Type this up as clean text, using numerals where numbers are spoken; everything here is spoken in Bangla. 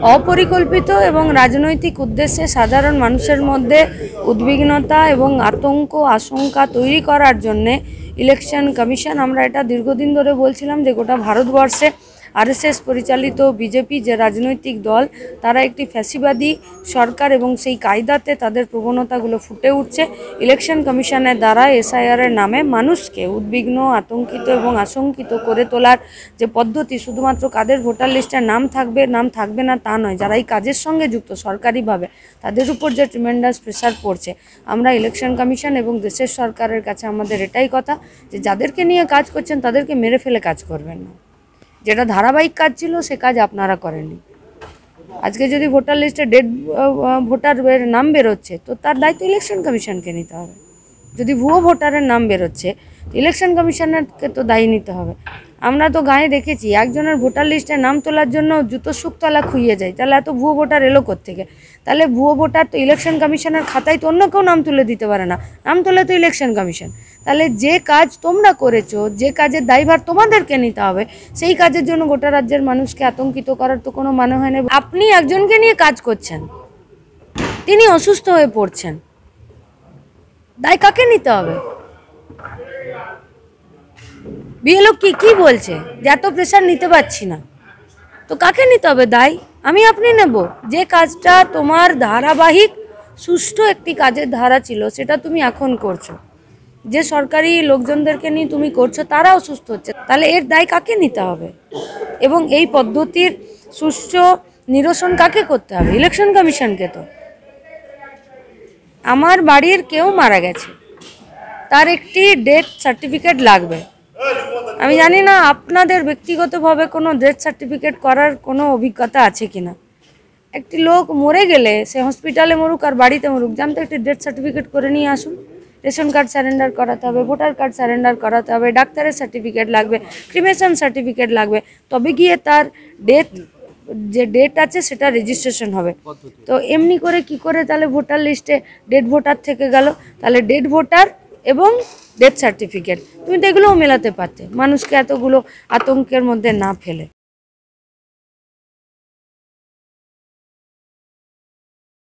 অপরিকল্পিত এবং রাজনৈতিক উদ্দেশ্যে সাধারণ মানুষের মধ্যে উদ্বিগ্নতা এবং আতঙ্ক আশঙ্কা তৈরি করার জন্য ইলেকশন কমিশন, আমরা এটা দীর্ঘদিন ধরে বলছিলাম যে গোটা ভারতবর্ষে আরএসএস পরিচালিত বিজেপি যে রাজনৈতিক দল, তারা একটি ফ্যাসিবাদী সরকার এবং সেই কায়দাতে তাদের প্রবণতাগুলো ফুটে উঠছে। ইলেকশন কমিশনের দ্বারা এসআইআরের নামে মানুষকে উদ্বিগ্ন, আতঙ্কিত এবং আশঙ্কিত করে তোলার যে পদ্ধতি, শুধুমাত্র কাদের ভোটার লিস্টে নাম থাকবে না তা নয়, যারা এই কাজের সঙ্গে যুক্ত সরকারিভাবে তাদের উপর যে ট্রিমেন্ডাস প্রেশার পড়ছে। আমরা ইলেকশন কমিশন এবং দেশের সরকারের কাছে আমাদের এটাই কথা যে যাদেরকে নিয়ে কাজ করছেন তাদেরকে মেরে ফেলে কাজ করবেন না। যেটা ধারাবাহিক কাজ ছিল সে কাজ আপনারা করেননি। আজকে যদি ভোটার লিস্টে ডেড ভোটারের নাম বেরোচ্ছে তো তার দায়িত্ব ইলেকশন কমিশনকে নিতে হবে। যদি ভুয়ো ভোটারের নাম বেরোচ্ছে ইলেকশন কমিশনারকে তো দায়ী নিতে হবে। আমরা তো গায়ে দেখেছি একজনের ভোটার লিস্টে নাম তোলার জন্য জুতো শুকতলা খুইয়ে যায়, তাহলে এত ভুয়ো ভোটার এলো কোত্থেকে? তাহলে ভুয়ো ভোটার তো ইলেকশন কমিশনের খাতায় তো অন্য কেউ নাম তুলে দিতে পারে না, নাম তোলে তো ইলেকশন কমিশন। তাহলে যে কাজ তোমরা করেছো, যে কাজের দায়ভার তোমাদেরকে নিতে হবে, সেই কাজের জন্য গোটা রাজ্যের মানুষকে আতঙ্কিত করার তো কোনো মানে হয় না। আপনি একজনকে নিয়ে কাজ করছেন, তিনি অসুস্থ হয়ে পড়ছেন, দায় কাকে নিতে হবে? বিএলও কি বলছে যে এত প্রেশার নিতে পারছি না, তো কাকে নিতে হবে দায়? আমি আপনি নেব? যে কাজটা তোমার ধারাবাহিক সুষ্ঠু একটি কাজের ধারা ছিল সেটা তুমি এখন করছো, যে সরকারি লোকজনদেরকে নিয়ে তুমি করছো তারা অসুস্থ হচ্ছে, তাহলে এর দায় কাকে নিতে হবে? এবং এই পদ্ধতির সুষ্ঠু নিরসন কাকে করতে হবে? ইলেকশন কমিশনকে। তো আমার বাড়ির কেউ মারা গেছে, তার একটি ডেথ সার্টিফিকেট লাগবে। আমি জানি না আপনাদের ব্যক্তিগতভাবে কোনো ডেথ সার্টিফিকেট করার কোনো অভিজ্ঞতা আছে কিনা। একটি লোক মরে গেলে সে হসপিটালে মরুক আর বাড়িতে মরুক, জানতে একটি ডেথ সার্টিফিকেট করে নিয়ে আসুন। রেশন কার্ড স্যারেন্ডার করাতে হবে, ভোটার কার্ড স্যারেন্ডার করাতে হবে, ডাক্তারের সার্টিফিকেট লাগবে, ক্রিমেশন সার্টিফিকেট লাগবে, তবে গিয়ে তার যে ডেট আছে সেটা রেজিস্ট্রেশন হবে। তো এমনি করে কি করে তাহলে ভোটার লিস্টে ডেড ভোটার থেকে গেল? তাহলে ডেড ভোটার এবং ডেথ সার্টিফিকেট তুমি তো এগুলোও মেলাতে পারতে, মানুষকে এতগুলো আতঙ্কের মধ্যে না ফেলে।